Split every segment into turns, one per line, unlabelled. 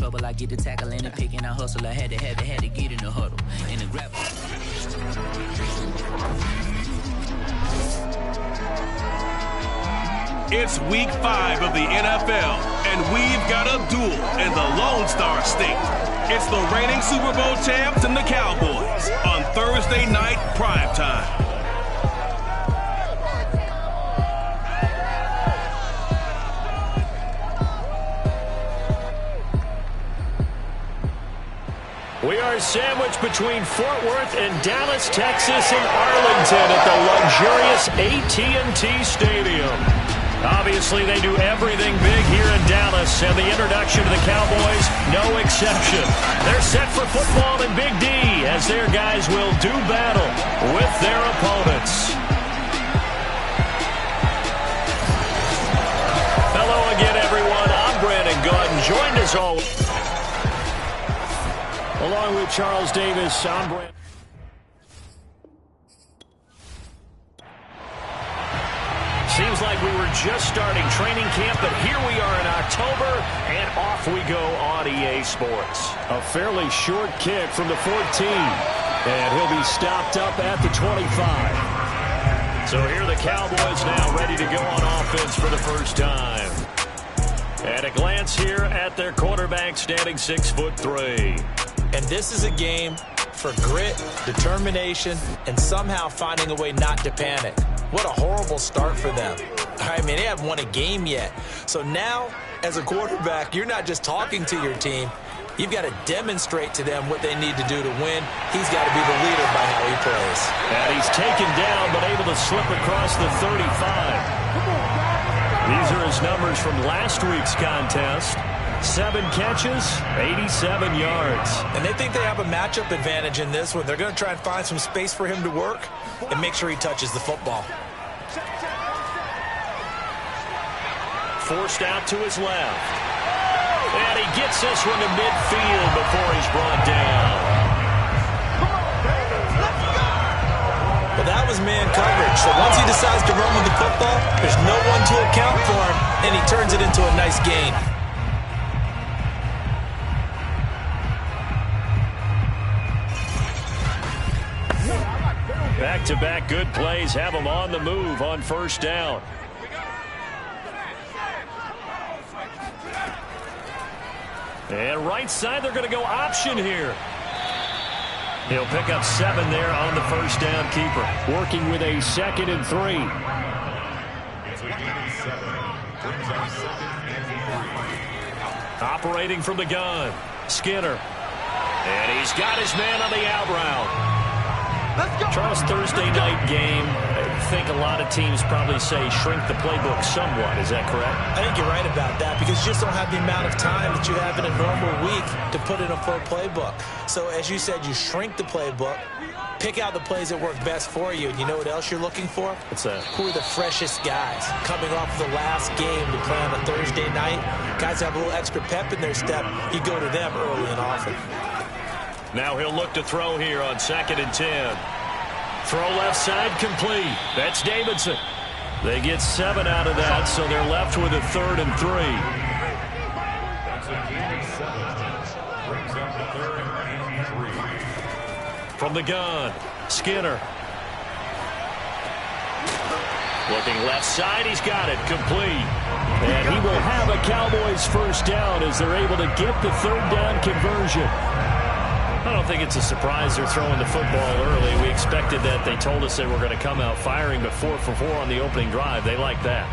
trouble, I get the tackling and picking, I hustle. I had to get in the huddle. In the grab.
It's week 5 of the NFL, and we've got a duel in the Lone Star State. It's the reigning Super Bowl champs and the Cowboys on Thursday night primetime.
We are sandwiched between Fort Worth and Dallas, Texas, and Arlington at the luxurious AT&T Stadium. Obviously, they do everything big here in Dallas, and the introduction to the Cowboys, no exception. They're set for football in Big D, as their guys will do battle with their opponents. Hello again, everyone. I'm Brandon Gordon, joined as always. Along with Charles Davis, I'm Brandon. Seems like we were just starting training camp, but here we are in October, and off we go on EA Sports. A fairly short kick from the 14, and he'll be stopped up at the 25. So here are the Cowboys now ready to go on offense for the first time. At a glance here at their quarterback, standing 6'3".
And this is a game for grit, determination, and somehow finding a way not to panic. What a horrible start for them. I mean, they haven't won a game yet. So now, as a quarterback, you're not just talking to your team. You've got to demonstrate to them what they need to do to win. He's got to be the leader by how he plays.
And he's taken down, but able to slip across the 35. These are his numbers from last week's contest. 7 catches, 87 yards.
And they think they have a matchup advantage in this one. They're going to try and find some space for him to work and make sure he touches the football.
Forced out to his left. And he gets this one to midfield before he's brought down.
Well, that was man coverage. So once he decides to run with the football, there's no one to account for him, and he turns it into a nice gain.
Back-to-back good plays have him on the move on first down. And right side, they're going to go option here. He'll pick up 7 there on the first down keeper. Working with a 2nd and 3. Operating from the gun. Skinner. And he's got his man on the out route. Charles, Thursday night game, I think a lot of teams probably say shrink the playbook somewhat. Is that correct?
I think you're right about that because you just don't have the amount of time that you have in a normal week to put in a full playbook. So as you said, you shrink the playbook, pick out the plays that work best for you. And you know what else you're looking for?
What's that?
Who are the freshest guys coming off the last game to play on a Thursday night? Guys have a little extra pep in their step. You go to them early and often.
Now he'll look to throw here on 2nd and 10. Throw left side complete. That's Davidson. They get 7 out of that, so they're left with a 3rd and 3. From the gun, Skinner. Looking left side, he's got it, complete. And he will have a Cowboys first down as they're able to get the 3rd down conversion. I don't think it's a surprise they're throwing the football early. We expected that. They told us they were going to come out firing, but 4 for 4 on the opening drive. They like that.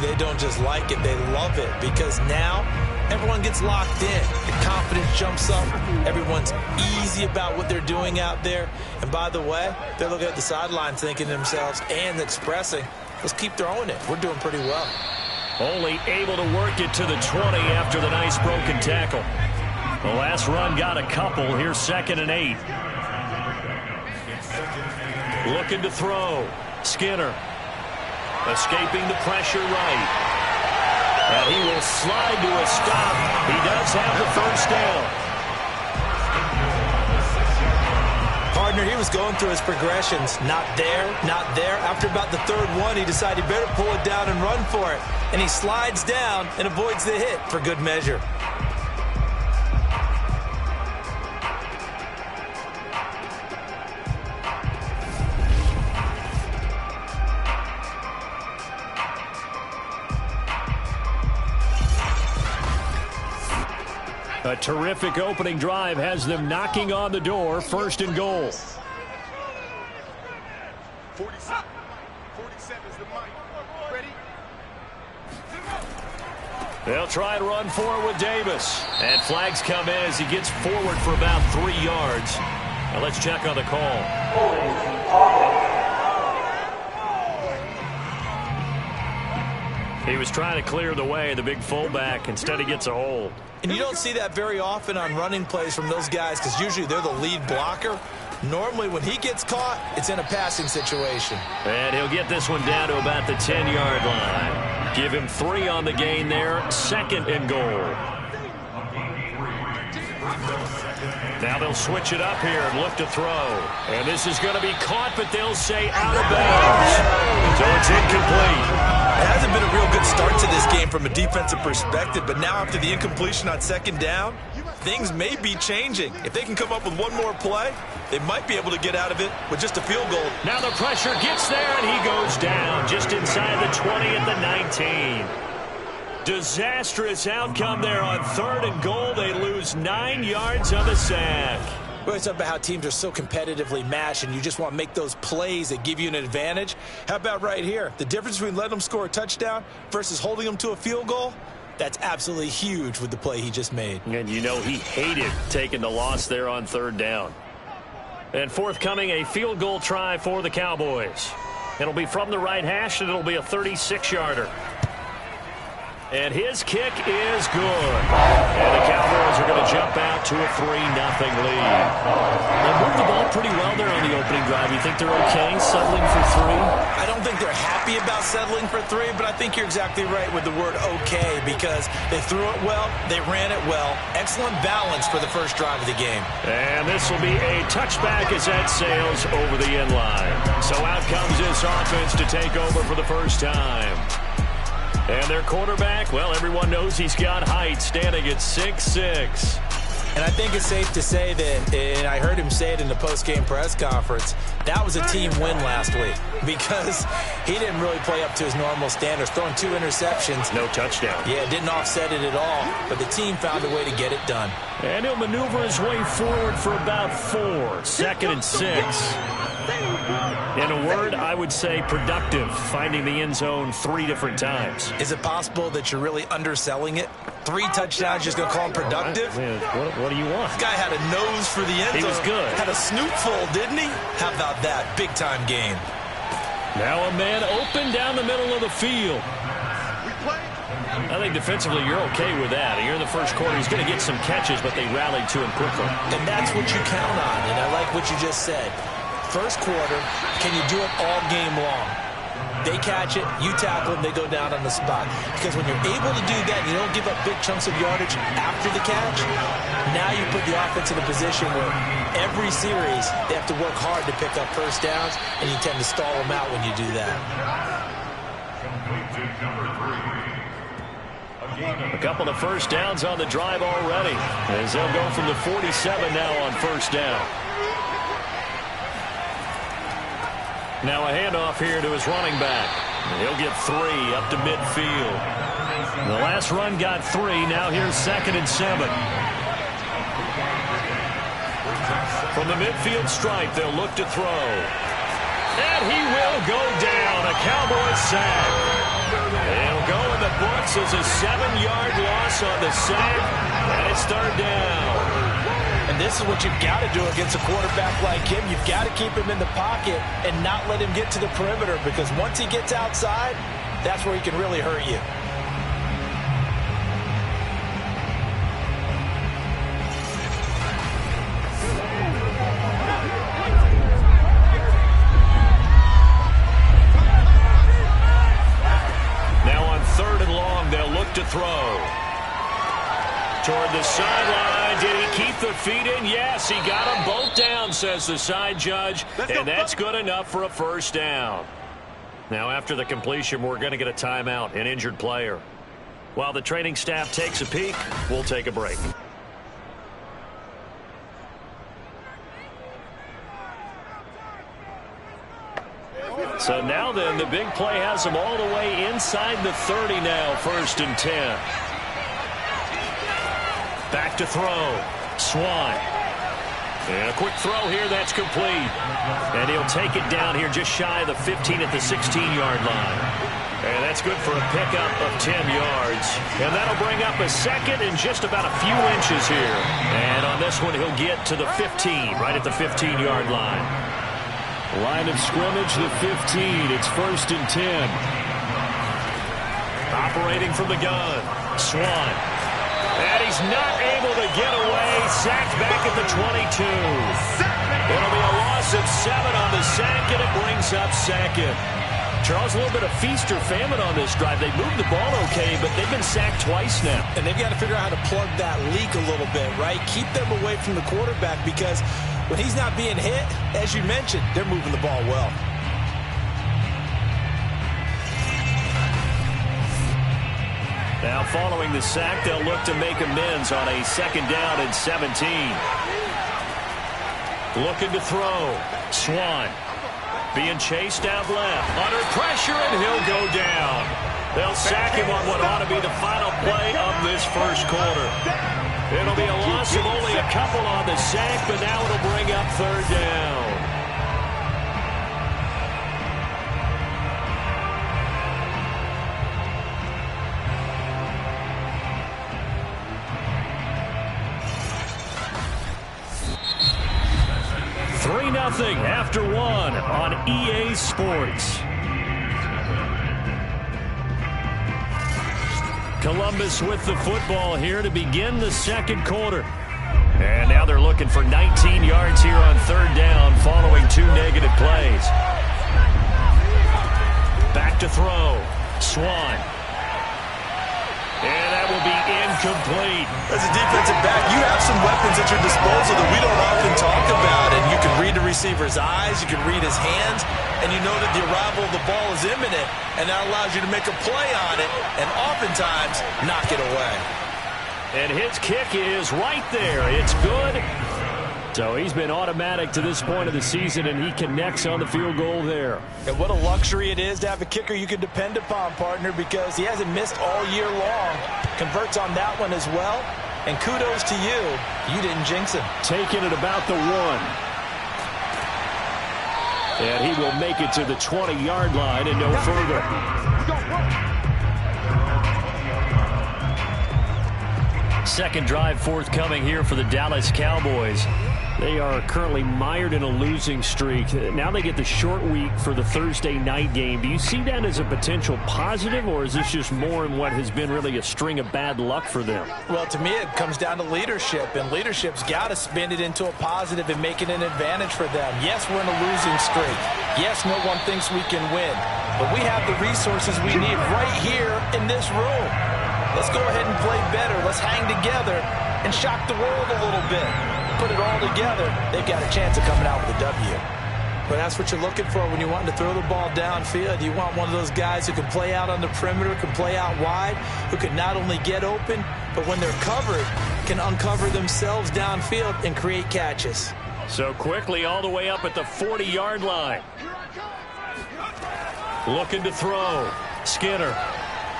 They don't just like it, they love it, because now everyone gets locked in. The confidence jumps up. Everyone's easy about what they're doing out there. And by the way, they're looking at the sideline thinking to themselves and expressing, let's keep throwing it. We're doing pretty well.
Only able to work it to the 20 after the nice broken tackle. The last run got a couple. Here's 2nd and 8. Looking to throw. Skinner. Escaping the pressure right. And he will slide to a stop. He does have the first down.
Partner, he was going through his progressions. Not there, not there. After about the 3rd one, he decided he better pull it down and run for it. And he slides down and avoids the hit for good measure.
A terrific opening drive has them knocking on the door. 1st and goal.
47 is the mic. Ready?
They'll try and run forward with Davis. And flags come in as he gets forward for about 3 yards. Now let's check on the call. He was trying to clear the way, the big fullback. Instead, he gets a hold.
And you don't see that very often on running plays from those guys because usually they're the lead blocker. Normally, when he gets caught, it's in a passing situation.
And he'll get this one down to about the 10-yard line. Give him 3 on the gain there. 2nd and goal. Now they'll switch it up here and look to throw. And this is going to be caught, but they'll say out of bounds. So it's incomplete.
It hasn't been a real good start to this game from a defensive perspective, but now after the incompletion on 2nd down, things may be changing. If they can come up with one more play, they might be able to get out of it with just a field goal.
Now the pressure gets there, and he goes down just inside the 20 at the 19. Disastrous outcome there on 3rd and goal. They lose 9 yards on the sack.
Well, it's about how teams are so competitively matched, and you just want to make those plays that give you an advantage. How about right here? The difference between letting them score a touchdown versus holding them to a field goal, that's absolutely huge with the play he just made.
And you know he hated taking the loss there on 3rd down. And forthcoming, a field goal try for the Cowboys. It'll be from the right hash, and it'll be a 36-yarder. And his kick is good. And the Cowboys are going to jump out to a 3-0 lead. They moved the ball pretty well there on the opening drive. You think they're okay settling for 3?
I don't think they're happy about settling for 3, but I think you're exactly right with the word okay because they threw it well, they ran it well. Excellent balance for the first drive of the game.
And this will be a touchback as that sails over the end line. So out comes this offense to take over for the first time. And their quarterback, well, everyone knows he's got height, standing at 6'6".
And I think it's safe to say that, and I heard him say it in the post-game press conference, that was a team win last week because he didn't really play up to his normal standards, throwing 2 interceptions.
No touchdown.
Yeah, didn't offset it at all, but the team found a way to get it done.
And he'll maneuver his way forward for about 4. 2nd and 6. In a word, I would say productive, finding the end zone 3 different times.
Is it possible that you're really underselling it? 3 touchdowns, just going to call him productive?
What do you want?
This guy had a nose for the end zone.
He was good.
Had a snoot full, didn't he? How about that? Big-time game.
Now a man open down the middle of the field. I think defensively you're okay with that. Here in the first quarter, he's going to get some catches, but they rallied to him quickly.
And that's what you count on, and I like what you just said. First quarter, can you do it all game long? They catch it, you tackle them, they go down on the spot. Because when you're able to do that, you don't give up big chunks of yardage after the catch, now you put the offense in a position where every series they have to work hard to pick up first downs, and you tend to stall them out when you do that.
A couple of first downs on the drive already, as they'll go from the 47 now on first down. Now a handoff here to his running back. He'll get 3 up to midfield. The last run got 3. Now here's 2nd and 7. From the midfield stripe, they'll look to throw. And he will go down. A Cowboys sack. It'll go in the books as a 7-yard loss on the sack. And it's 3rd down.
And this is what you've got to do against a quarterback like him. You've got to keep him in the pocket and not let him get to the perimeter because once he gets outside, that's where he can really hurt you.
Now on 3rd and long, they'll look to throw. Toward the sideline. Did he keep the feet in? Yes, he got them both down, says the side judge. And that's good enough for a first down. Now, after the completion, we're going to get a timeout, an injured player. While the training staff takes a peek, we'll take a break. So now then, the big play has them all the way inside the 30 now, 1st and 10. Back to throw. Swan. And a quick throw here, that's complete. And he'll take it down here just shy of the 15 at the 16-yard line. And that's good for a pickup of 10 yards. And that'll bring up a second and just about a few inches here. And on this one, he'll get to the 15, right at the 15-yard line.
Line of scrimmage, the 15. It's 1st and 10.
Operating from the gun. Swan. And he's not able to get away. Sacked back at the 22. It'll be a loss of 7 on the sack, and it brings up second. Charles, a little bit of feast or famine on this drive. They moved the ball okay, but they've been sacked twice now.
And they've got to figure out how to plug that leak a little bit, right? Keep them away from the quarterback because when he's not being hit, as you mentioned, they're moving the ball well.
Now following the sack, they'll look to make amends on a 2nd down and 17. Looking to throw. Swan. Being chased out left. Under pressure, and he'll go down. They'll sack him on what ought to be the final play of this first quarter. It'll be a loss of only a couple on the sack, but now it'll bring up 3rd down. Nothing after 1 on EA Sports. Columbus with the football here to begin the 2nd quarter. And now they're looking for 19 yards here on 3rd down following 2 negative plays. Back to throw. Swan. And that will be incomplete.
As a defensive back, you have some weapons at your disposal that we don't often talk about. And you can read the receiver's eyes, you can read his hands, and you know that the arrival of the ball is imminent, and that allows you to make a play on it and oftentimes knock it away.
And his kick is right there. It's good. So he's been automatic to this point of the season, and he connects on the field goal there.
And what a luxury it is to have a kicker you can depend upon, partner, because he hasn't missed all year long. Converts on that one as well. And kudos to you. You didn't jinx him.
Taking it about the 1. And he will make it to the 20-yard line and no further. Second drive forthcoming here for the Dallas Cowboys. They are currently mired in a losing streak. Now they get the short week for the Thursday night game. Do you see that as a potential positive, or is this just more in what has been really a string of bad luck for them?
Well, to me, it comes down to leadership, and leadership's got to spin it into a positive and make it an advantage for them. Yes, we're in a losing streak. Yes, no one thinks we can win, but we have the resources we need right here in this room. Let's go ahead and play better. Let's hang together and shock the world a little bit. Put it all together, they've got a chance of coming out with a W. But that's what you're looking for when you want to throw the ball downfield. You want one of those guys who can play out on the perimeter, can play out wide, who can not only get open, but when they're covered, can uncover themselves downfield and create catches.
So quickly all the way up at the 40-yard line. Looking to throw. Skinner.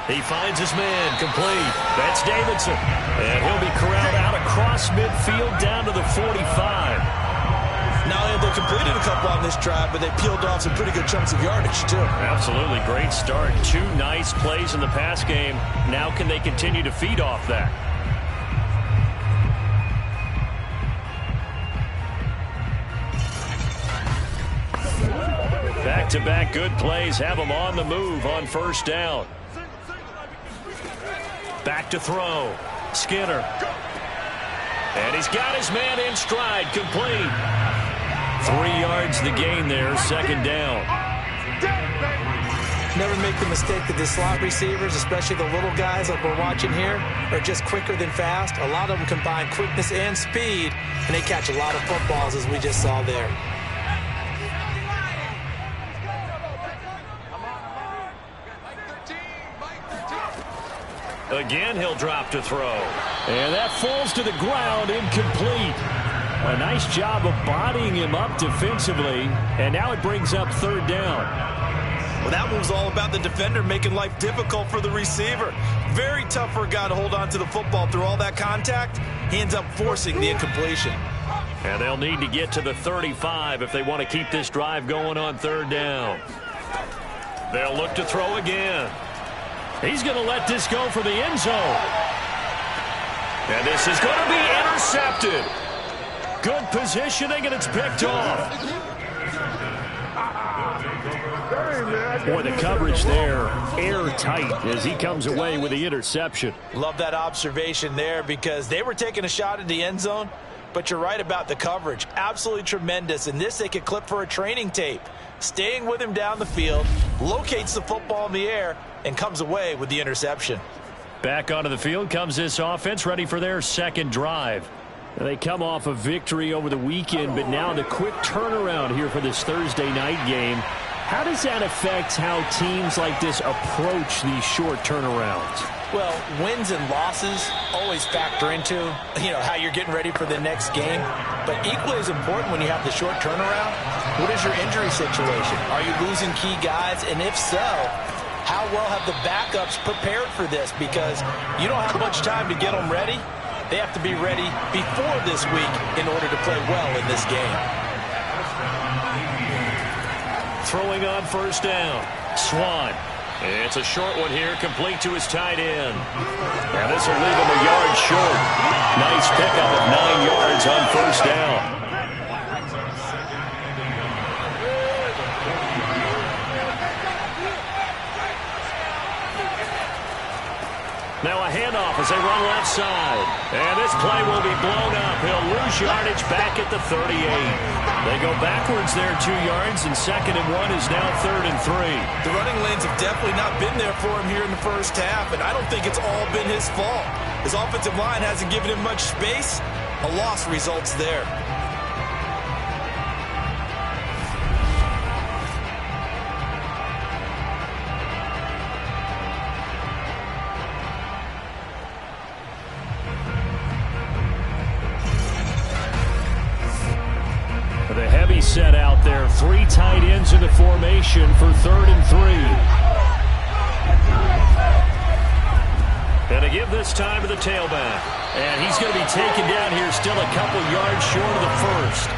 He finds his man, complete. That's Davidson. And he'll be corralled out across midfield down to the 45.
Now they completed a couple on this drive, but they peeled off some pretty good chunks of yardage, too.
Absolutely great start. 2 nice plays in the pass game. Now can they continue to feed off that? Back-to-back good plays have them on the move on 1st down. Back to throw. Skinner. And he's got his man in stride. Complete. 3 yards the gain there. 2nd down.
Never make the mistake that the slot receivers, especially the little guys like we're watching here, are just quicker than fast. A lot of them combine quickness and speed, and they catch a lot of footballs, as we just saw there.
Again, he'll drop to throw. And that falls to the ground, incomplete. A nice job of bodying him up defensively. And now it brings up 3rd down.
Well, that one was all about the defender making life difficult for the receiver. Very tough for a guy to hold on to the football through all that contact. He ends up forcing the incompletion.
And they'll need to get to the 35 if they want to keep this drive going on third down. They'll look to throw again. He's going to let this go for the end zone. And this is going to be intercepted. Good positioning, and it's picked off. Boy, the coverage there, airtight as he comes away with the interception.
Love that observation there because they were taking a shot at the end zone, but you're right about the coverage. Absolutely tremendous. And this they could clip for a training tape. Staying with him down the field, locates the football in the air, and comes away with the interception.
Back onto the field comes this offense, ready for their second drive. They come off a victory over the weekend, but now the quick turnaround here for this Thursday night game. How does that affect how teams like this approach these short turnarounds?
Well, wins and losses always factor into, how you're getting ready for the next game. But equally as important when you have the short turnaround, what is your injury situation? Are you losing key guys? And if so, how well have the backups prepared for this? Because you don't have much time to get them ready. They have to be ready before this week in order to play well in this game.
Throwing on first down. Swan. It's a short one here, complete to his tight end. And this will leave him a yard short. Nice pickup of 9 yards on first down. Now a handoff as they run left side. And this play will be blown up. He'll lose yardage back at the 38. They go backwards there 2 yards, and 2nd and 1 is now 3rd and 3.
The running lanes have definitely not been there for him here in the first half, and I don't think it's all been his fault. His offensive line hasn't given him much space. A loss results there.
The heavy set out there. 3 tight ends in the formation for 3rd and 3. And to give this time to the tailback. And he's going to be taken down here still a couple yards short of the first.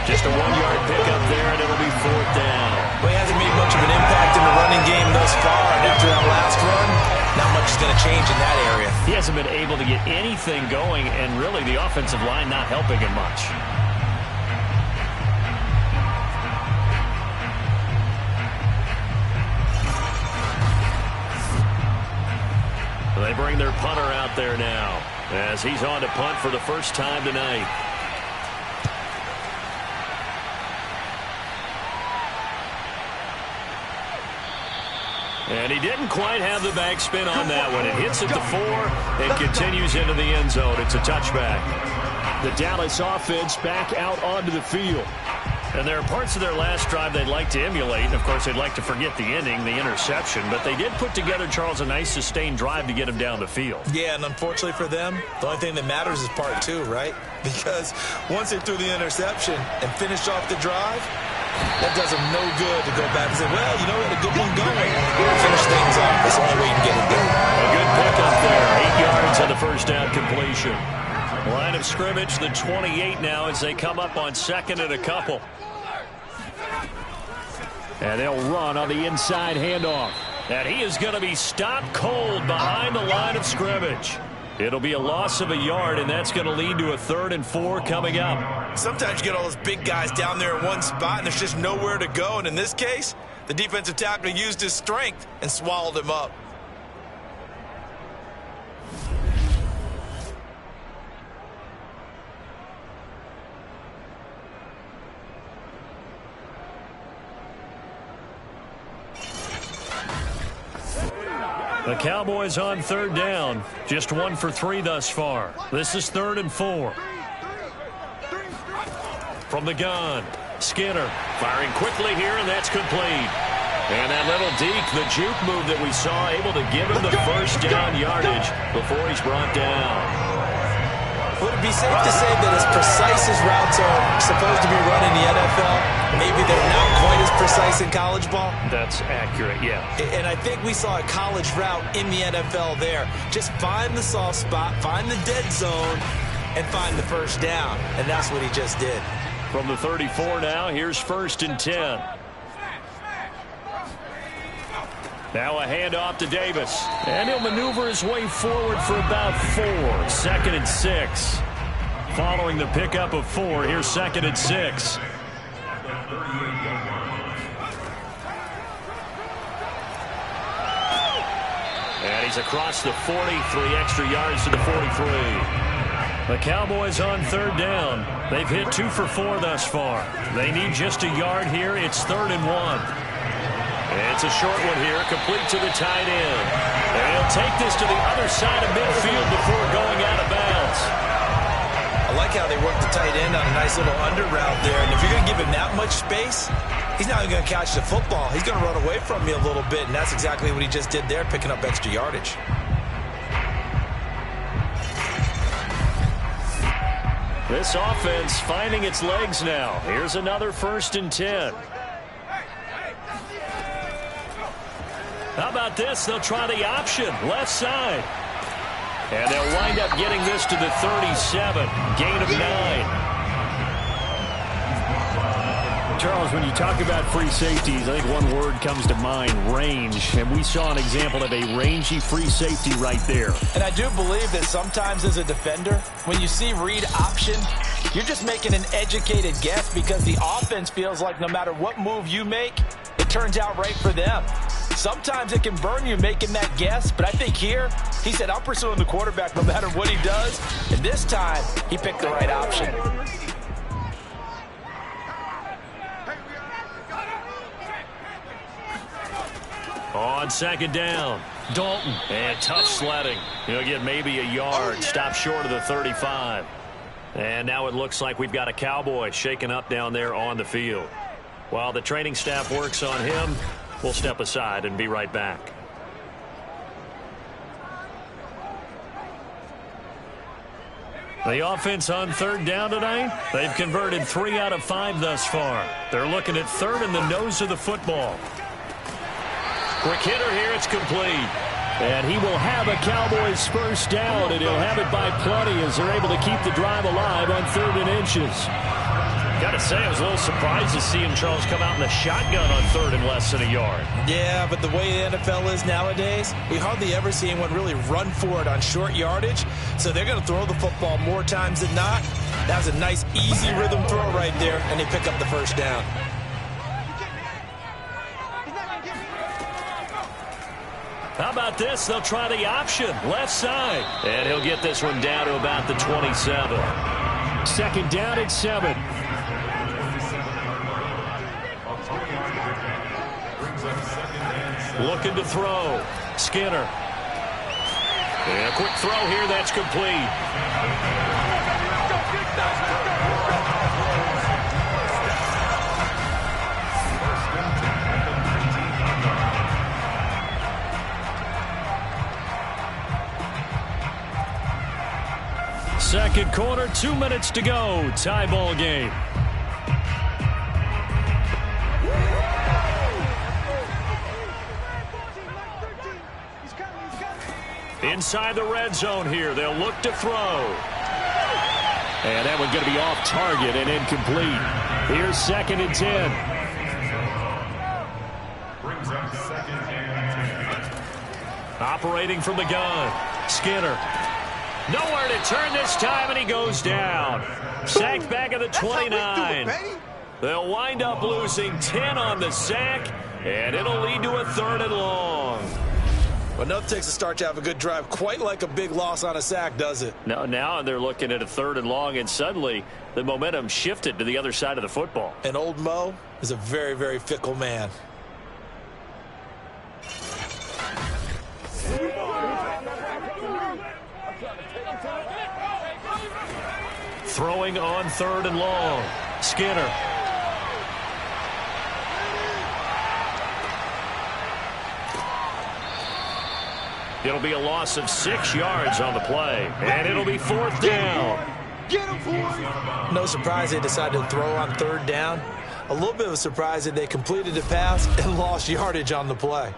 Just a 1-yard pickup there, and it'll be 4th down.
Well, he hasn't made much of an impact in the running game thus far. And after that last run, not much is going to change in that area.
He hasn't been able to get anything going, and really the offensive line not helping him much. They bring their punter out there now as he's on to punt for the first time tonight. And he didn't quite have the backspin on that one. It hits at the 4 and continues into the end zone. It's a touchback. The Dallas offense back out onto the field. And there are parts of their last drive they'd like to emulate. And, of course, they'd like to forget the ending, the interception. But they did put together, Charles, a nice sustained drive to get him down the field.
Yeah, and unfortunately for them, the only thing that matters is part 2, right? Because once they threw the interception and finished off the drive, that does them no good to go back and say, well, we had a good one going. Finish things off. That's the only way you can get it done.
A good pickup there. 8 yards on the first down completion. Line of scrimmage, the 28 now as they come up on 2nd and a couple. And they'll run on the inside handoff. And he is going to be stopped cold behind the line of scrimmage. It'll be a loss of a yard, and that's going to lead to a 3rd and 4 coming up.
Sometimes you get all those big guys down there in one spot, and there's just nowhere to go. And in this case, the defensive tackle used his strength and swallowed him up.
The Cowboys on 3rd down. Just 1 for 3 thus far. This is 3rd and 4. From the gun, Skinner firing quickly here, and that's complete. And that little deke, the juke move that we saw, able to give him the first down yardage before he's brought down.
Would it be safe to say that as precise as routes are supposed to be run in the NFL, maybe they're not quite as precise in college ball?
That's accurate, yeah.
And I think we saw a college route in the NFL there. Just find the soft spot, find the dead zone, and find the first down. And that's what he just did.
From the 34 now, here's 1st and 10. Now a handoff to Davis. And he'll maneuver his way forward for about 4. 2nd and 6. Following the pickup of 4, here's 2nd and 6. And he's across the 40, 3 extra yards to the 43. The Cowboys on 3rd down. They've hit 2 for 4 thus far. They need just a yard here. It's 3rd and 1. It's a short one here, complete to the tight end. And he'll take this to the other side of midfield before going out of bounds.
I like how they work the tight end on a nice little under route there. And if you're going to give him that much space, he's not even going to catch the football. He's going to run away from me a little bit, and that's exactly what he just did there, picking up extra yardage.
This offense finding its legs now. Here's another 1st and 10. How about this? They'll try the option, left side. And they'll wind up getting this to the 37, gain of 9.
Charles, when you talk about free safeties, I think one word comes to mind, range. And we saw an example of a rangy free safety right there.
And I do believe that sometimes as a defender, when you see read option, you're just making an educated guess because the offense feels like no matter what move you make, it turns out right for them. Sometimes it can burn you making that guess, but I think here, he said, I'm pursuing the quarterback no matter what he does. And this time, he picked the right option.
On 2nd down, Dalton. And tough sledding. He'll get maybe a yard. Stop short of the 35. And now it looks like we've got a Cowboy shaken up down there on the field. While the training staff works on him, we'll step aside and be right back. The offense on 3rd down tonight, they've converted 3 out of 5 thus far. They're looking at 3rd in the nose of the football. Quick hitter here, it's complete.
And he will have a Cowboys 1st down, and he'll have it by plenty as they're able to keep the drive alive on 3rd and inches.
Got to say, I was a little surprised to see him, Charles, come out in the shotgun on 3rd and less than a yard.
Yeah, but the way the NFL is nowadays, we hardly ever see anyone really run for it on short yardage. So they're going to throw the football more times than not. That was a nice, easy rhythm throw right there, and they pick up the 1st down.
How about this? They'll try the option, left side. And he'll get this one down to about the 27.
2nd down at 7.
Looking to throw. Skinner. And a quick throw here, that's complete. Second quarter, 2 minutes to go. Tie ball game. Inside the red zone here. They'll look to throw.
And that one's going to be off target and incomplete. Here's 2nd and 10.
Operating from the gun. Skinner. Nowhere to turn this time, and he goes down. Sacked back at the 29. They'll wind up losing 10 on the sack, and it'll lead to a 3rd and long.
Well, nothing takes a start to have a good drive quite like a big loss on a sack, does it?
No, now they're looking at a 3rd and long, and suddenly the momentum shifted to the other side of the football.
And old Mo is a very, very fickle man.
Throwing on 3rd and long. Skinner. It'll be a loss of 6 yards on the play, and it'll be 4th down.
Get him, boy.
No surprise they decided to throw on 3rd down. A little bit of a surprise that they completed the pass and lost yardage on the play.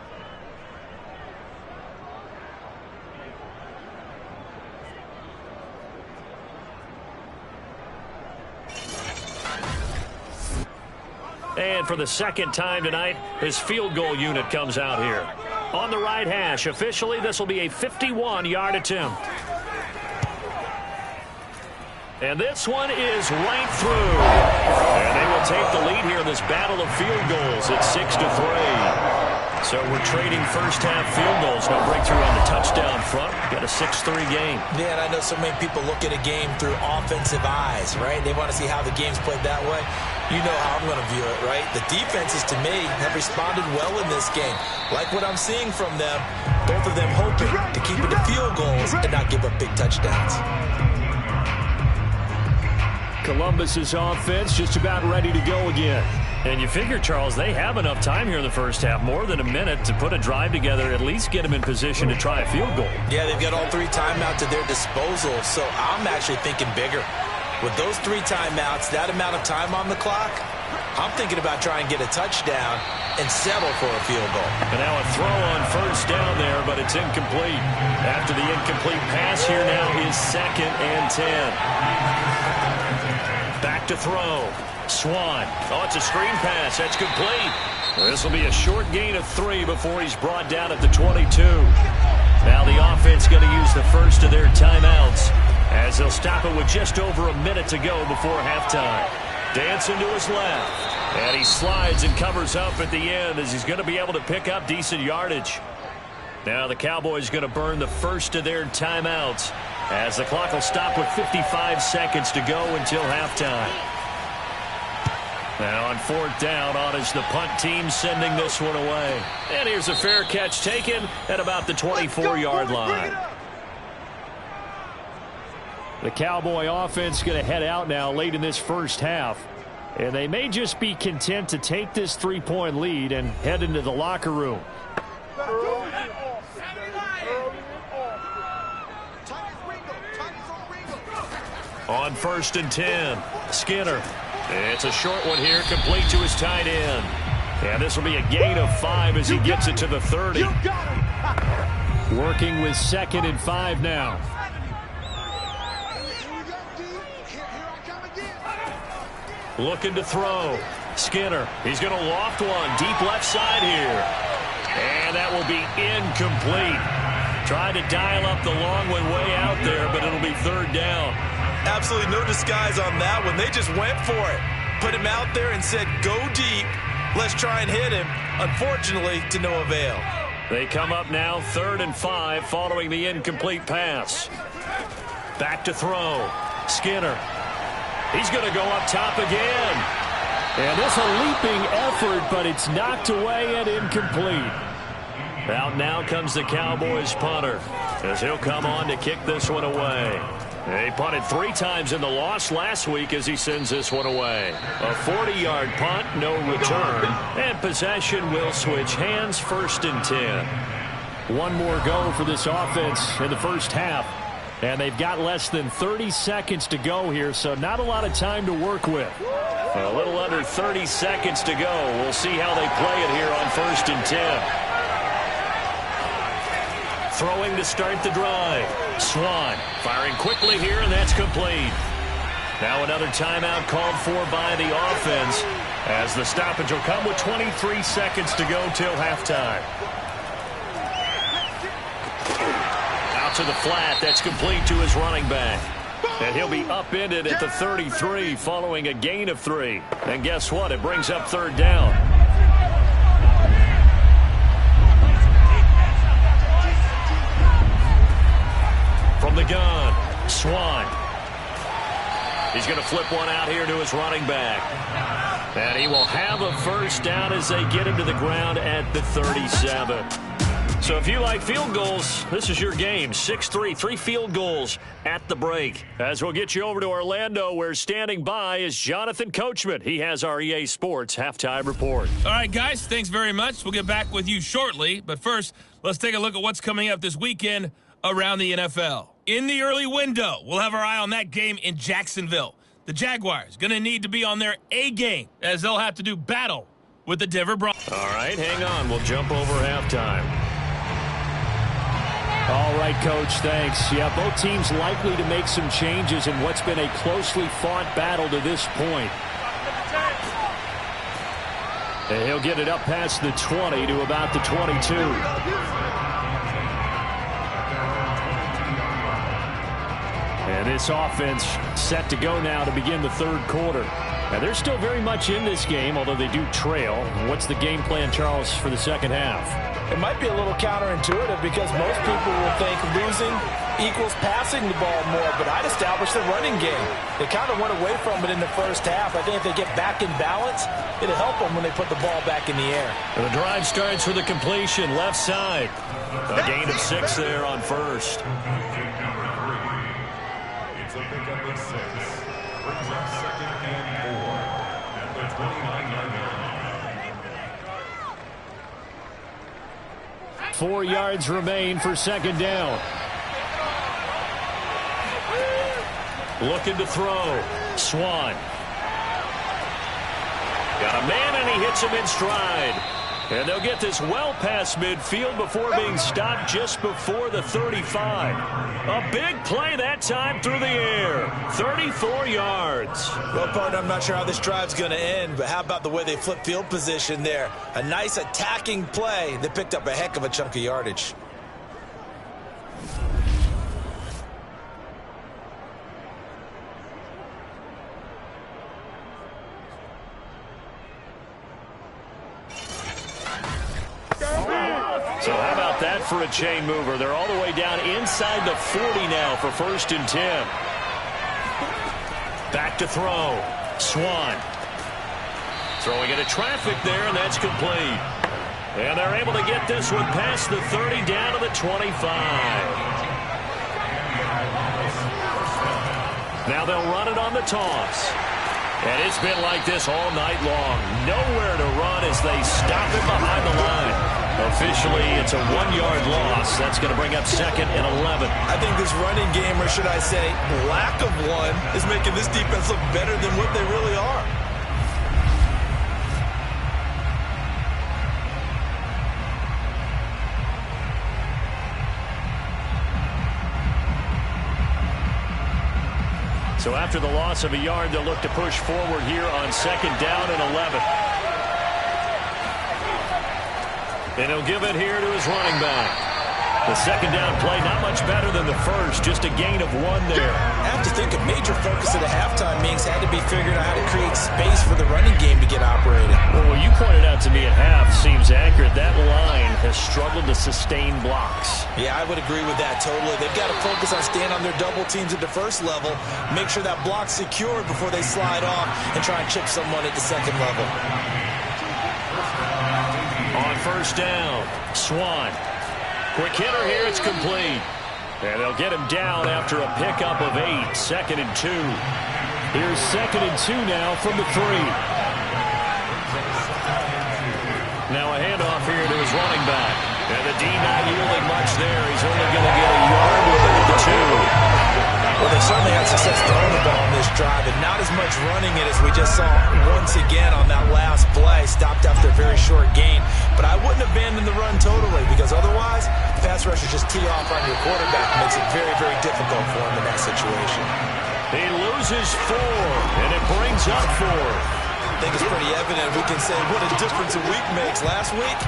And for the 2nd time tonight, his field goal unit comes out here. On the right hash, officially, this will be a 51-yard attempt. And this one is right through. And they will take the lead here in this battle of field goals at 6-3. So we're trading first-half field goals. No breakthrough on the touchdown front. Got a 6-3 game.
Yeah, and I know so many people look at a game through offensive eyes, right? They want to see how the game's played that way. You know how I'm going to view it, right? The defenses, to me, have responded well in this game. Like what I'm seeing from them, both of them hoping to keep it to field goals and not give up big touchdowns.
Columbus's offense just about ready to go again.
And you figure, Charles, they have enough time here in the first half, more than a minute, to put a drive together, at least get them in position to try a field goal.
Yeah, they've got all 3 timeouts at their disposal, so I'm actually thinking bigger. With those 3 timeouts, that amount of time on the clock, I'm thinking about trying to get a touchdown and settle for a field goal.
And now a throw on 1st down there, but it's incomplete. After the incomplete pass, here now is 2nd and 10. Back to throw. Swan. Oh, it's a screen pass. That's complete. This will be a short gain of 3 before he's brought down at the 22. Now the offense going to use the first of their timeouts as they'll stop it with just over a minute to go before halftime. Dancing to his left. And he slides and covers up at the end as he's going to be able to pick up decent yardage. Now the Cowboys going to burn the first of their timeouts as the clock will stop with 55 seconds to go until halftime. Now on 4th down, on is the punt team sending this one away. And here's a fair catch taken at about the 24-yard line.
The Cowboy offense going to head out now late in this first half. And they may just be content to take this 3-point lead and head into the locker room.
On 1st and 10, Skinner. It's a short one here, complete to his tight end. And this will be a gain of 5 as he gets it to the 30.
Working with 2nd and 5 now.
Looking to throw. Skinner. He's going to loft one. Deep left side here. And that will be incomplete. Tried to dial up the long one way out there, but it'll be 3rd down.
Absolutely no disguise on that one. They just went for it. Put him out there and said, go deep. Let's try and hit him. Unfortunately, to no avail.
They come up now 3rd and 5 following the incomplete pass. Back to throw. Skinner. He's going to go up top again.
And this a leaping effort, but it's knocked away and incomplete.
Out now comes the Cowboys punter as he'll come on to kick this one away. He punted 3 times in the loss last week as he sends this one away. A 40-yard punt, no return. And possession will switch hands, 1st and 10.
One more go for this offense in the first half. And they've got less than 30 seconds to go here, so not a lot of time to work with.
A little under 30 seconds to go. We'll see how they play it here on 1st and 10. Throwing to start the drive. Swan firing quickly here, and that's complete. Now another timeout called for by the offense as the stoppage will come with 23 seconds to go till halftime. Out to the flat. That's complete to his running back. And he'll be upended at the 33 following a gain of 3. And guess what? It brings up 3rd down. From the gun, Swan. He's going to flip one out here to his running back. And he will have a 1st down as they get him to the ground at the 37.
So if you like field goals, this is your game. 6-3, 3 field goals at the break. As we'll get you over to Orlando, where standing by is Jonathan Coachman. He has our EA Sports halftime report.
All right, guys, thanks very much. We'll get back with you shortly. But first, let's take a look at what's coming up this weekend around the NFL. In the early window, we'll have our eye on that game in Jacksonville. The Jaguars going to need to be on their A game, as they'll have to do battle with the Denver Broncos.
All right, hang on. We'll jump over halftime. All right, Coach, thanks. Yeah, both teams likely to make some changes in what's been a closely fought battle to this point. And he'll get it up past the 20 to about the 22. And this offense set to go now to begin the third quarter. Now, they're still very much in this game, although they do trail. What's the game plan, Charles, for the second half?
It might be a little counterintuitive because most people will think losing equals passing the ball more, but I'd establish the running game. They kind of went away from it in the first half. I think if they get back in balance, it'll help them when they put the ball back in the air.
And the drive starts with a completion, left side. A gain of 6 there on first.
It's a pickup of 6. Brings up 2nd and 4 at the 29-yard line.
4 yards remain for second down. Looking to throw. Swan. Got a man, and he hits him in stride. And they'll get this well past midfield before being stopped just before the 35. A big play that time through the air. 34 yards.
Well, partner, I'm not sure how this drive's going to end, but how about the way they flip field position there? A nice attacking play that picked up a heck of a chunk of yardage.
So how about that for a chain mover? They're all the way down inside the 40 now for 1st and 10. Back to throw. Swan. Throwing into traffic there, and that's complete. And they're able to get this one past the 30 down to the 25. Now they'll run it on the toss. And it's been like this all night long. Nowhere to run as they stop it behind the line. Officially, it's a 1-yard loss. That's going to bring up 2nd and 11.
I think this running game, or should I say lack of one, is making this defense look better than what they really are.
So after the loss of a yard, they'll look to push forward here on 2nd down and 11. And he'll give it here to his running back. The 2nd down play, not much better than the first, just a gain of 1 there.
I have to think a major focus at a halftime means had to be figuring out how to create space for the running game to get operated.
Well, what you pointed out to me at half seems accurate. That line has struggled to sustain blocks.
Yeah, I would agree with that totally. They've got to focus on staying on their double teams at the first level, make sure that block's secured before they slide off and try and chip someone at the 2nd level.
On 1st down, Swan. Quick hitter here, it's complete. And they'll get him down after a pickup of 8, 2nd and 2. Here's 2nd and 2 now from the 3. Now a handoff here to his running back. And the D not yielding much there. He's only going to get a yard with it at the 2.
Well, they certainly had success throwing the ball on this drive, and not as much running it as we just saw once again on that last play. Stopped after a very short gain. But I wouldn't abandon the run totally, because otherwise, pass rushers just tee off on your quarterback. It makes it very, very difficult for him in that situation.
He loses 4, and it brings up 4.
I think it's pretty evident. We can say what a difference a week makes. Last week,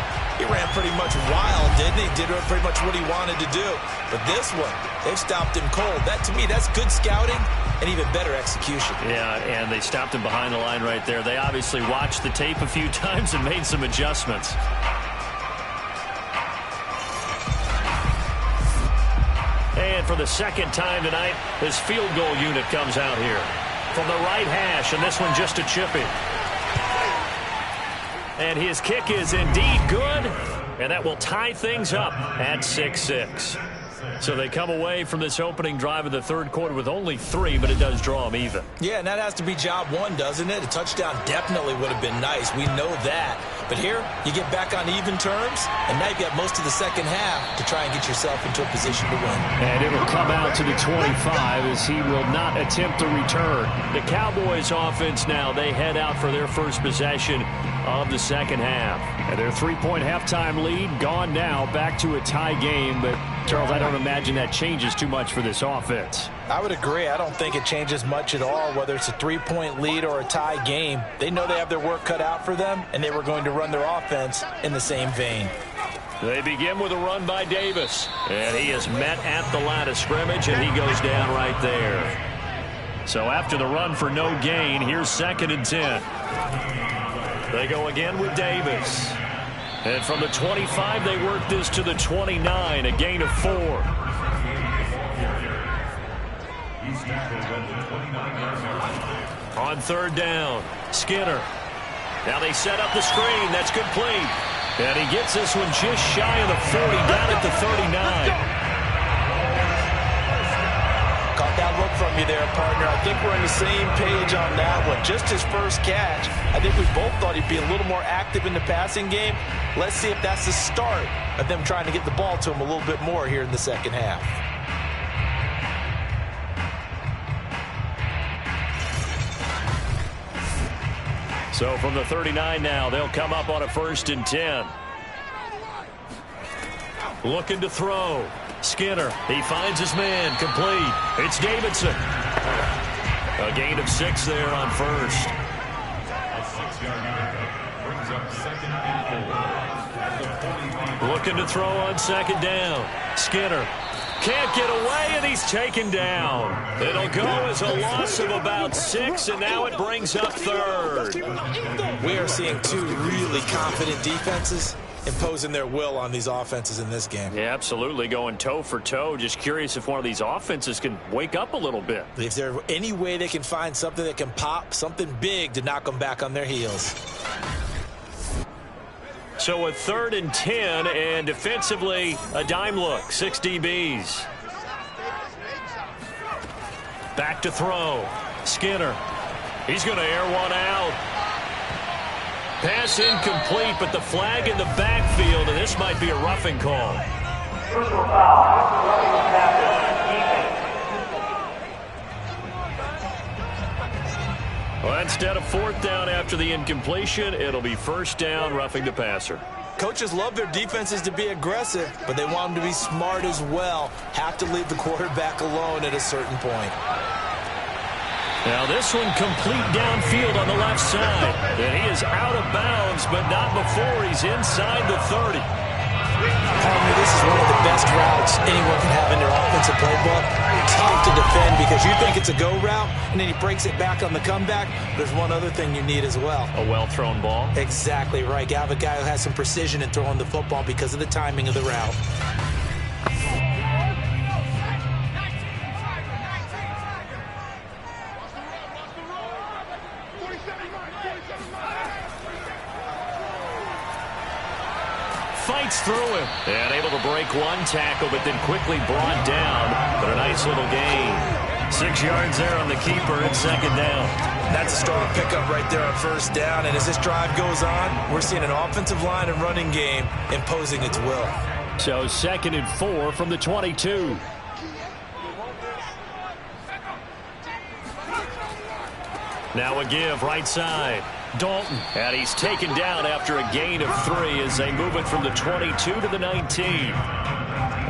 he ran pretty much wild, didn't he? Did pretty much what he wanted to do. But this one, they've stopped him cold. That, to me, that's good scouting and even better execution.
Yeah, and they stopped him behind the line right there. They obviously watched the tape a few times and made some adjustments. And for the 2nd time tonight, his field goal unit comes out here. From the right hash, and this one just a chip in. And his kick is indeed good. and that will tie things up at 6-6. So they come away from this opening drive of the third quarter with only 3, but it does draw them even.
Yeah, and that has to be job one, doesn't it? A touchdown definitely would have been nice. We know that. But here, you get back on even terms, and now you've got most of the second half to try and get yourself into a position to win.
And it'll come out to the 25 as he will not attempt to return. The Cowboys offense now, they head out for their first possession of the second half. And their 3-point halftime lead gone now, back to a tie game. But, Charles, I don't imagine that changes too much for this offense.
I would agree. I don't think it changes much at all, whether it's a 3-point lead or a tie game. They know they have their work cut out for them, and they were going to run their offense in the same vein.
They begin with a run by Davis, and he is met at the line of scrimmage, and he goes down right there. So after the run for no gain, here's 2nd and 10. They go again with Davis. And from the 25, they work this to the 29, a gain of 4. On 3rd down, Skinner. Now they set up the screen. That's complete. And he gets this one just shy of the 40, down at the 39.
Caught that look from you there, partner. I think we're on the same page on that one. Just his first catch. I think we both thought he'd be a little more active in the passing game. Let's see if that's the start of them trying to get the ball to him a little bit more here in the second half.
So from the 39 now, they'll come up on a 1st and 10. Looking to throw. Skinner, he finds his man, complete. It's Davidson. A gain of 6 there on 1st.
A 6-yard pickup brings up 2nd and 4 at the 45.
Looking to throw on 2nd down. Skinner can't get away, and he's taken down. It'll go as a loss of about 6, and now it brings up 3rd.
We are seeing 2 really confident defenses imposing their will on these offenses in this game.
Yeah, absolutely, going toe for toe. Just curious if one of these offenses can wake up a little bit.
If there's any way they can find something that can pop, something big to knock them back on their heels.
So a 3rd and 10, and defensively, a dime look, 6 DBs. Back to throw. Skinner. He's going to air one out. Pass incomplete, but the flag in the backfield, and this might be a roughing call.
Personal foul.
Well, instead of 4th down after the incompletion, it'll be 1st down, roughing the passer.
Coaches love their defenses to be aggressive, but they want them to be smart as well. Have to leave the quarterback alone at a certain point.
Now this one complete downfield on the left side. And he is out of bounds, but not before he's inside the 30.
Partner, this is one of the best routes anyone can have in their offensive playbook. Tough to defend because you think it's a go route, and then he breaks it back on the comeback. There's one other thing you need as well.
A well-thrown ball.
Exactly right. You have a guy who has some precision in throwing the football because of the timing of the route.
Fights through him. And able to break one tackle, but then quickly brought down. But a nice little gain. 6 yards there on the keeper at 2nd down.
That's a starting pickup right there on 1st down. And as this drive goes on, we're seeing an offensive line and running game imposing its will.
So 2nd and 4 from the 22. Now a give right side. Dalton, and he's taken down after a gain of 3 as they move it from the 22 to the 19.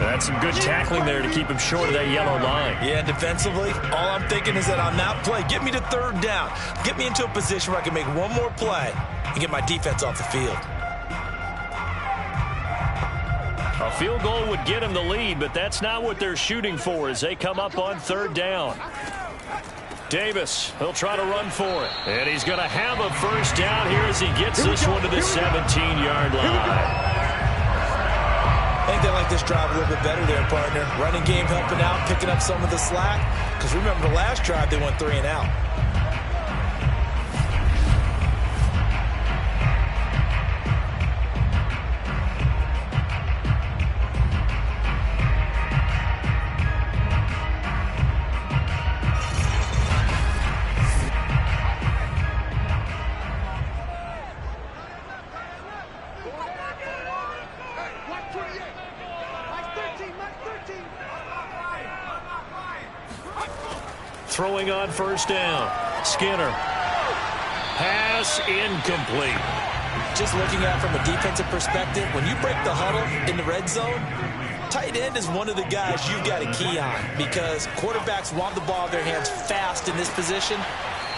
That's some good tackling there to keep him short of that yellow line.
Yeah, defensively, all I'm thinking is that on that play, get me to 3rd down. Get me into a position where I can make one more play and get my defense off the field.
A field goal would get him the lead, but that's not what they're shooting for as they come up on 3rd down. Davis, he'll try to run for it. And he's going to have a 1st down here as he gets this one to the 17-yard line.
I think they like this drive a little bit better there, partner. Running game helping out, picking up some of the slack. Because remember the last drive, they went 3 and out.
throwing on first down. Skinner. Pass incomplete.
Just looking at it from a defensive perspective, when you break the huddle in the red zone, tight end is one of the guys you've got to key on because quarterbacks want the ball in their hands fast in this position,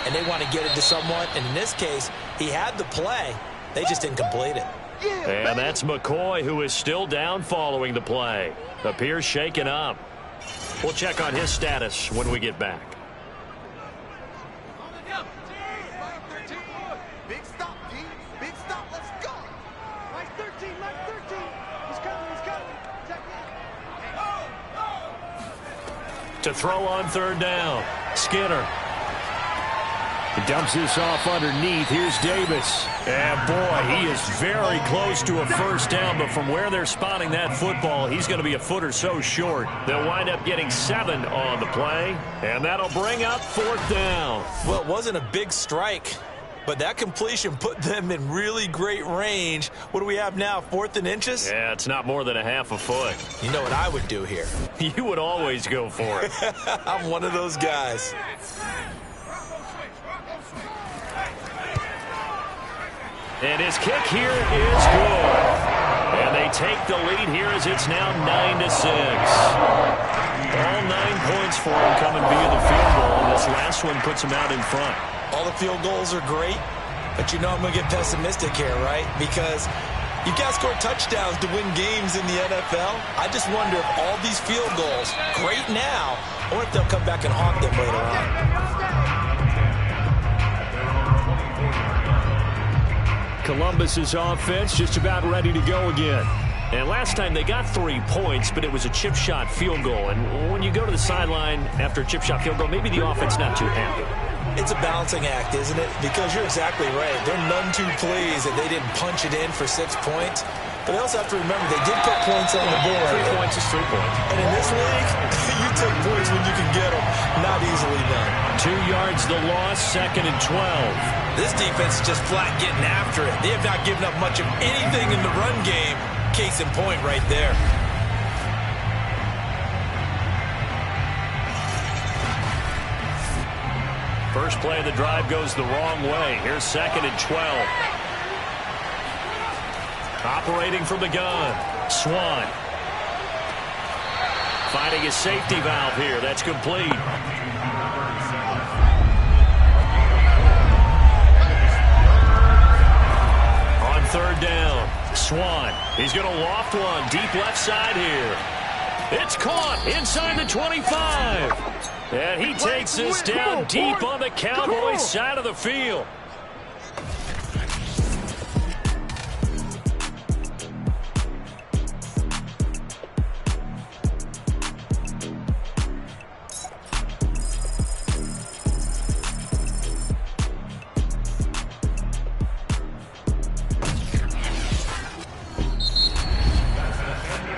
and they want to get it to someone. And in this case, he had the play. They just didn't complete it.
And that's McCoy, who is still down following the play. Appears shaken up. We'll check on his status when we get back.
Big stop, D. Big stop. Let's go. Line 13, line 13. He's coming, he's coming. Check in.
To throw on third down. Skinner. He dumps this off underneath. Here's Davis. And boy, he is very close to a first down, but from where they're spotting that football, he's going to be a foot or so short. They'll wind up getting 7 on the play, and that'll bring up fourth down.
Well, it wasn't a big strike, but that completion put them in really great range. What do we have now, 4th and inches?
Yeah, it's not more than a half a foot.
You know what I would do here?
You would always go for it.
I'm one of those guys.
And his kick here is good. And they take the lead here as it's now 9-6. All 9 points for him coming via the field goal. And this last one puts him out in front.
All the field goals are great, but you know I'm going to get pessimistic here, right? Because you've got to score touchdowns to win games in the NFL. I just wonder if all these field goals, great now, or if they'll come back and haunt them later on.
Columbus's offense just about ready to go again. And last time they got 3 points, but it was a chip shot field goal. And when you go to the sideline after a chip shot field goal, maybe the offense not too happy.
It's a balancing act, isn't it? Because you're exactly right. They're none too pleased that they didn't punch it in for 6 points. But they also have to remember they did put points on the board.
3 points is 3 points.
And in this league, you take points when you can get them. Not easily done.
2 yards the loss, 2nd and 12.
This defense is just flat getting after it. They have not given up much of anything in the run game. Case in point right there.
First play of the drive goes the wrong way. Here's 2nd and 12. Operating from the gun. Swan. Finding his safety valve here. That's complete. On third down, Swan. He's going to loft one deep left side here. It's caught inside the 25. And he takes this down deep on the Cowboys' side of the field.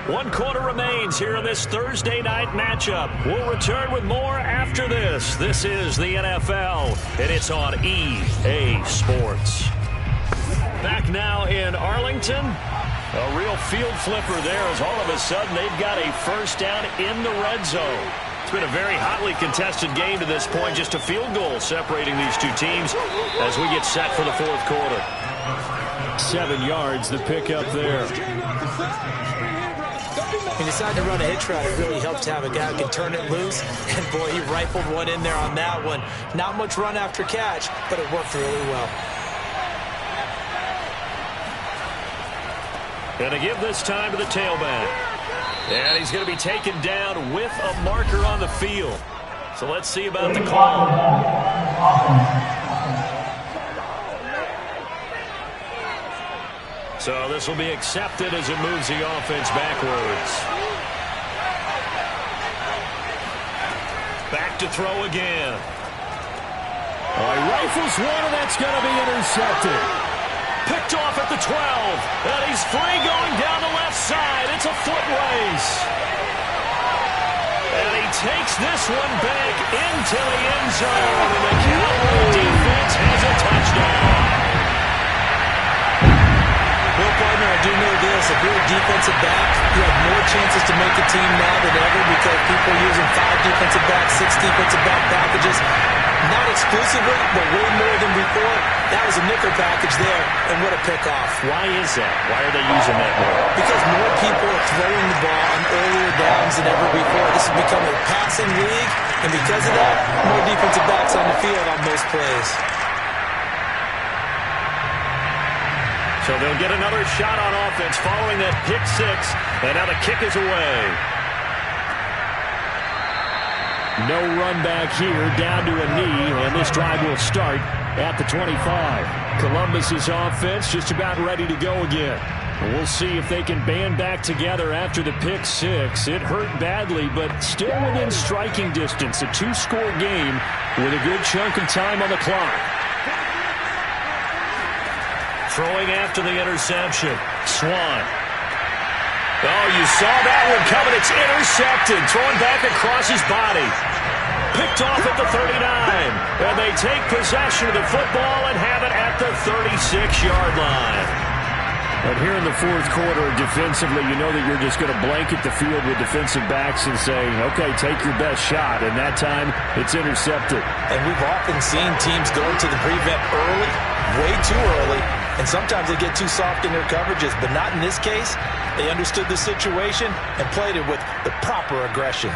One quarter remains here in this Thursday night matchup. We'll return with more after this. This is the NFL, and it's on EA Sports. Back now in Arlington. A real field flipper there as all of a sudden they've got a first down in the red zone. It's been a very hotly contested game to this point. Just a field goal separating these two teams as we get set for the fourth quarter. 7 yards, the pickup there.
He decided to run a hitch route. It really helps to have a guy who can turn it loose. And, boy, he rifled one in there on that one. Not much run after catch, but it worked really well.
Going to give this time to the tailback. And he's going to be taken down with a marker on the field. So let's see about the call. So this will be accepted as it moves the offense backwards. Back to throw again.
He rifles one, and that's going to be intercepted.
Picked off at the 12. And he's free going down the left side. It's a foot race. And he takes this one back into the end zone. And the Cowboy defense has a touchdown.
Well, partner, I do know this. If you're a defensive back, you have more chances to make a team now than ever because people are using 5 defensive backs, 6 defensive back packages. Not exclusively, but way more than before. That was a nickel package there, and what a pickoff.
Why is that? Why are they using that more?
Because more people are throwing the ball on earlier downs than ever before. This has become a passing league, and because of that, more defensive backs on the field on most plays.
So they'll get another shot on offense following that pick 6, and now the kick is away. No run back here, down to a knee, and this drive will start at the 25. Columbus's offense just about ready to go again. We'll see if they can band back together after the pick 6. It hurt badly, but still within striking distance. A 2-score game with a good chunk of time on the clock. Throwing after the interception. Swan. Oh, you saw that one coming. It's intercepted. Thrown back across his body. Picked off at the 39. And they take possession of the football and have it at the 36-yard line. And here in the fourth quarter, defensively, you know that you're just going to blanket the field with defensive backs and say, okay, take your best shot. And that time, it's intercepted.
And we've often seen teams go into the prevent early, way too early, and sometimes they get too soft in their coverages, but not in this case. They understood the situation and played it with the proper aggression.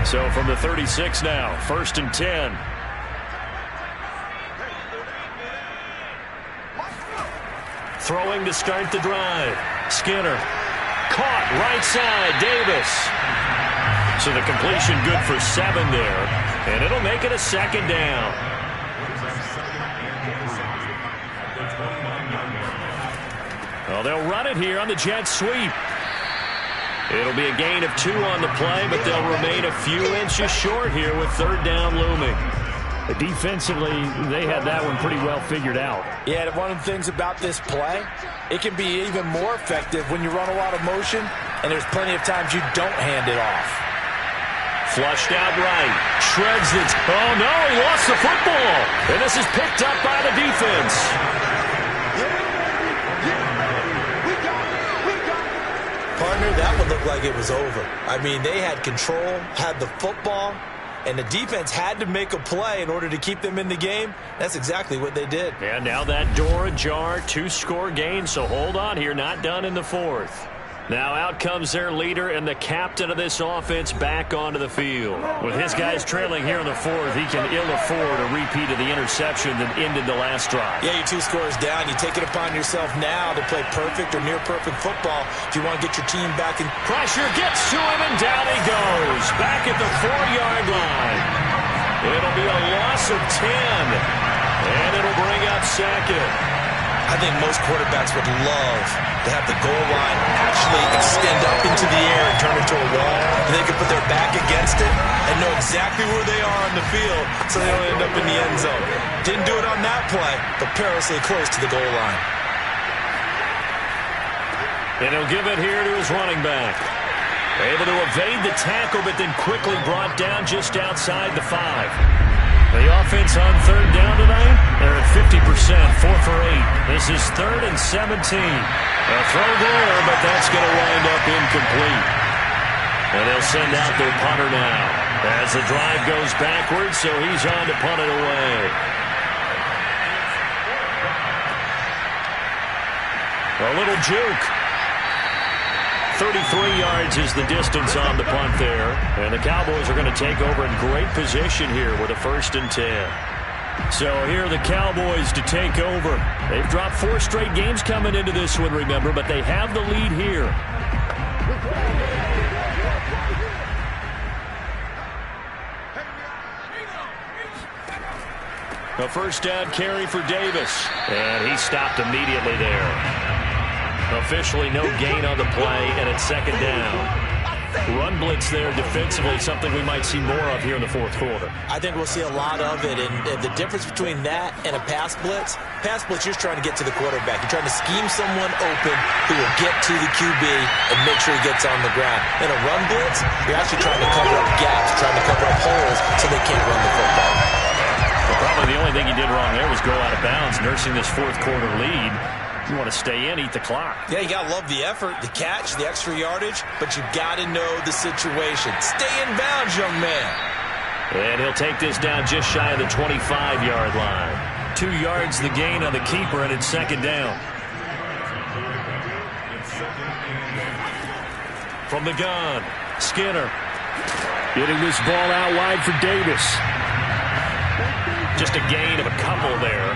So from the 36 now, 1st and 10. Throwing to start the drive. Skinner. Caught right side. Davis. So the completion good for 7 there. And it'll make it a 2nd down. Well, they'll run it here on the jet sweep. It'll be a gain of 2 on the play, but they'll remain a few inches short here with 3rd down looming. Defensively, they had that one pretty well figured out.
Yeah, one of the things about this play, it can be even more effective when you run a lot of motion, and there's plenty of times you don't hand it off.
Flushed out right. Shreds it. Oh, no, he lost the football. And this is picked up by the defense.
Partner, that one looked like it was over. I mean, they had control, had the football, and the defense had to make a play in order to keep them in the game. That's exactly what they did.
And now that door ajar, 2-score gain, so hold on here, not done in the 4th. Now out comes their leader and the captain of this offense back onto the field. With his guys trailing here in the 4th, he can ill afford a repeat of the interception that ended the last drive.
Yeah, you're 2 scores down. You take it upon yourself now to play perfect or near-perfect football if you want to get your team back in.
Pressure gets to him, and down he goes. Back at the 4-yard line. It'll be a loss of 10, and it'll bring up 2nd.
I think most quarterbacks would love to have the goal line actually extend up into the air and turn into a wall. And they can put their back against it and know exactly where they are on the field so they don't end up in the end zone. Didn't do it on that play, but perilously close to the goal line.
And he'll give it here to his running back. Able to evade the tackle, but then quickly brought down just outside the 5. The offense on 3rd down tonight, they're at 50%, 4 for 8. This is 3rd and 17. A throw there, but that's going to wind up incomplete. And they'll send out their punter now as the drive goes backwards, so he's on to punt it away. A little juke. 33 yards is the distance on the punt there. And the Cowboys are going to take over in great position here with a 1st and 10. So here are the Cowboys to take over. They've dropped 4 straight games coming into this one, remember, but they have the lead here. A 1st down carry for Davis. And he stopped immediately there. Officially no gain on the play, and it's 2nd down. Run blitz there defensively, something we might see more of here in the 4th quarter.
I think we'll see a lot of it, and the difference between that and a pass blitz, you're just trying to get to the quarterback. You're trying to scheme someone open who will get to the QB and make sure he gets on the ground. In a run blitz, you're actually trying to cover up gaps, trying to cover up holes so they can't run the football.
Well, probably the only thing he did wrong there was go out of bounds, nursing this 4th quarter lead. You want to stay in, eat the clock.
Yeah, you got to love the effort, the catch, the extra yardage, but you got to know the situation. Stay in bounds, young man.
And he'll take this down just shy of the 25-yard line. 2 yards the gain on the keeper, and it's second down. From the gun, Skinner. Getting this ball out wide for Davis. Just a gain of a couple there.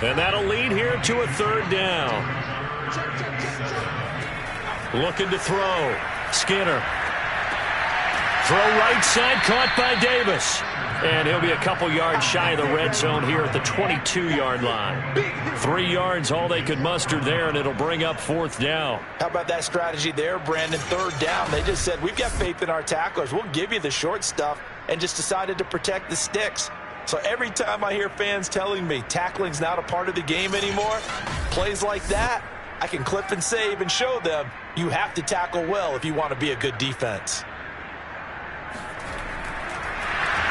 And that'll lead here to a third down. Looking to throw. Skinner. Throw right side, caught by Davis. And he'll be a couple yards shy of the red zone here at the 22-yard line. 3 yards, all they could muster there, and it'll bring up fourth down.
How about that strategy there, Brandon? Third down. They just said, we've got faith in our tacklers. We'll give you the short stuff, and just decided to protect the sticks. So every time I hear fans telling me tackling's not a part of the game anymore, plays like that, I can clip and save and show them you have to tackle well if you want to be a good defense.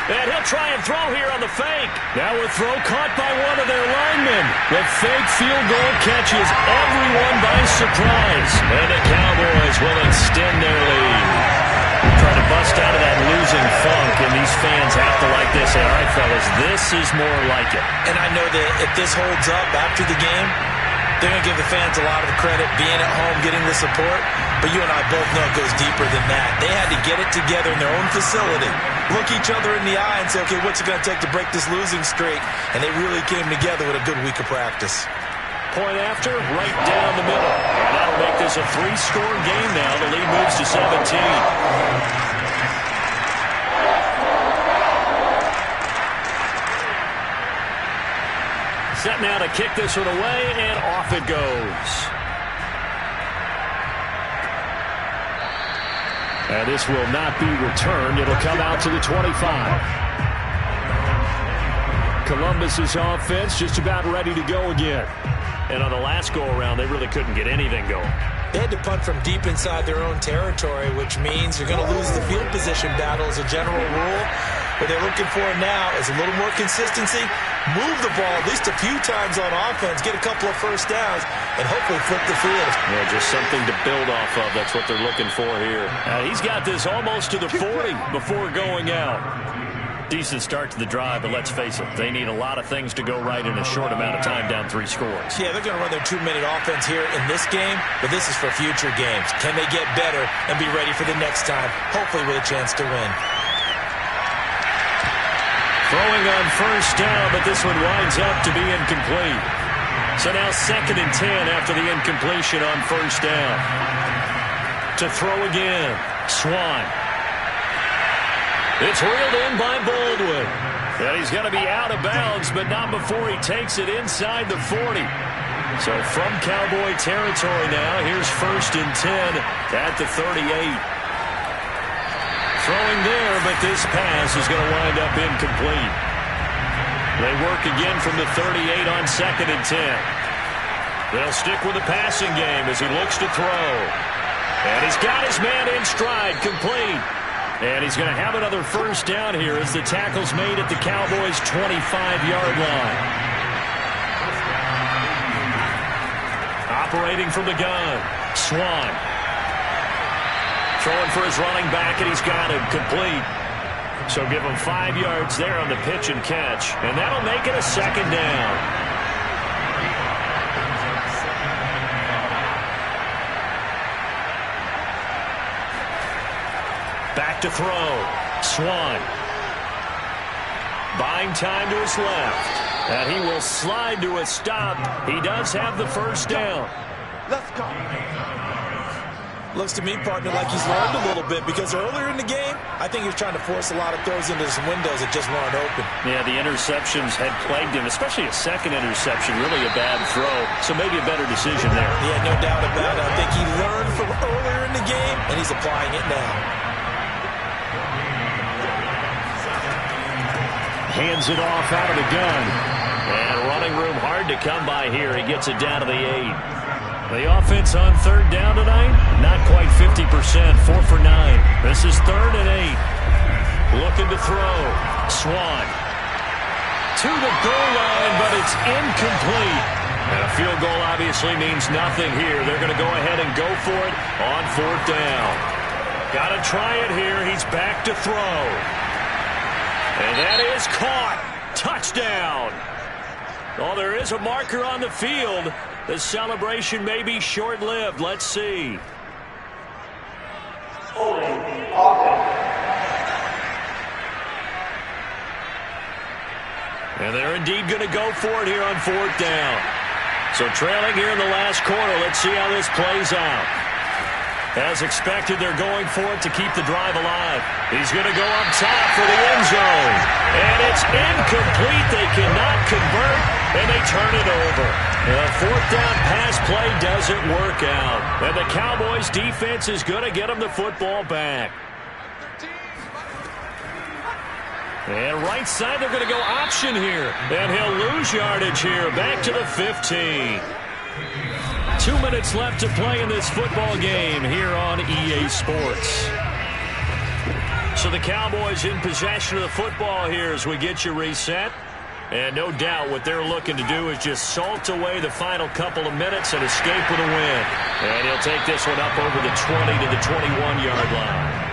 And he'll try and throw here on the fake. Now a throw caught by one of their linemen. The fake field goal catches everyone by surprise. And the Cowboys will extend their lead. Trying to bust out of that losing funk, and these fans have to like this. Say, all right, fellas, this is more like it.
And I know that if this holds up after the game, they're going to give the fans a lot of credit being at home, getting the support. But you and I both know it goes deeper than that. They had to get it together in their own facility, look each other in the eye and say, okay, what's it going to take to break this losing streak? And they really came together with a good week of practice.
Point after, right down the middle. And that'll make this a 3-score game now. The lead moves to 17. Set now to kick this one away, and off it goes. And this will not be returned. It'll come out to the 25. Columbus's offense just about ready to go again. And on the last go-around, they really couldn't get anything going.
They had to punt from deep inside their own territory, which means you're going to lose the field position battle as a general rule. What they're looking for now is a little more consistency, move the ball at least a few times on offense, get a couple of first downs, and hopefully flip the field.
Yeah, just something to build off of. That's what they're looking for here. He's got this almost to the 40 before going out. Decent start to the drive, but let's face it, they need a lot of things to go right in a short amount of time down 3 scores.
Yeah, they're going to run their 2-minute offense here in this game, but this is for future games. Can they get better and be ready for the next time, hopefully with a chance to win?
Throwing on first down, but this one winds up to be incomplete. So now 2nd and 10 after the incompletion on first down. To throw again, Swan. It's reeled in by Baldwin. And he's going to be out of bounds, but not before he takes it inside the 40. So from Cowboy territory now, here's 1st and 10 at the 38. Throwing there, but this pass is going to wind up incomplete. They work again from the 38 on 2nd and 10. They'll stick with the passing game as he looks to throw. And he's got his man in stride, complete. And he's going to have another first down here as the tackle's made at the Cowboys' 25-yard line. Operating from the gun, Swan. Throwing for his running back, and he's got him complete. So give him 5 yards there on the pitch and catch, and that'll make it a 2nd down. Back to throw. Swan. Buying time to his left. And he will slide to a stop. He does have the first down.
Let's go.
Looks to me, partner, like he's learned a little bit, because earlier in the game, I think he was trying to force a lot of throws into some windows that just weren't open.
Yeah, the interceptions had plagued him, especially a second interception, really a bad throw. So maybe a better decision there.
Yeah, no doubt about it. I think he learned from earlier in the game, and he's applying it now.
Hands it off out of the gun. And running room hard to come by here. He gets it down to the 8. The offense on 3rd down tonight, not quite 50%, 4 for 9. This is 3rd and 8. Looking to throw. Swan. To the goal line, but it's incomplete. And a field goal obviously means nothing here. They're going to go ahead and go for it on 4th down. Got to try it here. He's back to throw. And that is caught. Touchdown. Oh, there is a marker on the field. The celebration may be short-lived. Let's see. And they're indeed going to go for it here on 4th down. So trailing here in the last quarter. Let's see how this plays out. As expected, they're going for it to keep the drive alive. He's going to go up top for the end zone. And it's incomplete. They cannot convert, and they turn it over. The 4th down pass play doesn't work out. And the Cowboys' defense is going to get them the football back. And right side, they're going to go option here. And he'll lose yardage here. Back to the 15. 2 minutes left to play in this football game here on EA Sports. So the Cowboys in possession of the football here as we get you reset. And no doubt what they're looking to do is just salt away the final couple of minutes and escape with a win. And he'll take this one up over the 20 to the 21-yard line.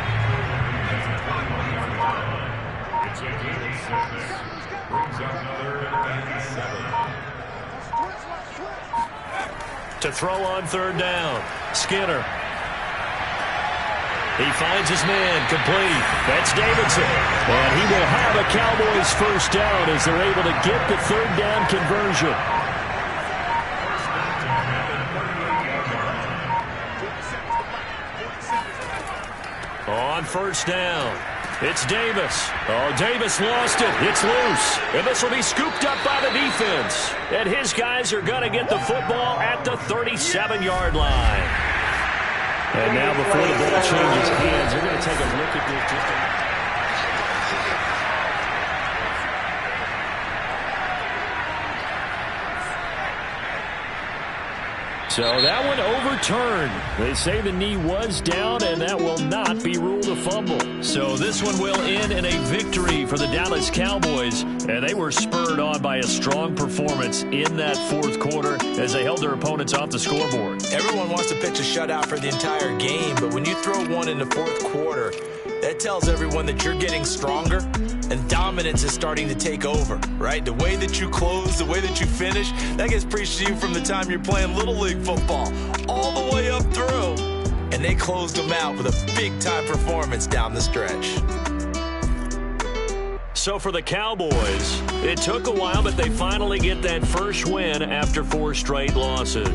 To throw on 3rd down. Skinner. He finds his man complete. That's Davidson. And he will have a Cowboys first down as they're able to get the 3rd down conversion. On 1st down. It's Davis. Oh, Davis lost it. It's loose. And this will be scooped up by the defense. And his guys are going to get the football at the 37-yard line. And now before the ball changes hands, they're going to take a look at this just a... So that one overturned. They say the knee was down, and that will not be ruled a fumble. So this one will end in a victory for the Dallas Cowboys, and they were spurred on by a strong performance in that 4th quarter as they held their opponents off the scoreboard.
Everyone wants to pitch a shutout for the entire game, but when you throw one in the 4th quarter, that tells everyone that you're getting stronger and dominance is starting to take over, right? The way that you close, the way that you finish, that gets preached to you from the time you're playing Little League football all the way up through. And they closed them out with a big-time performance down the stretch.
So for the Cowboys, it took a while, but they finally get that first win after 4 straight losses.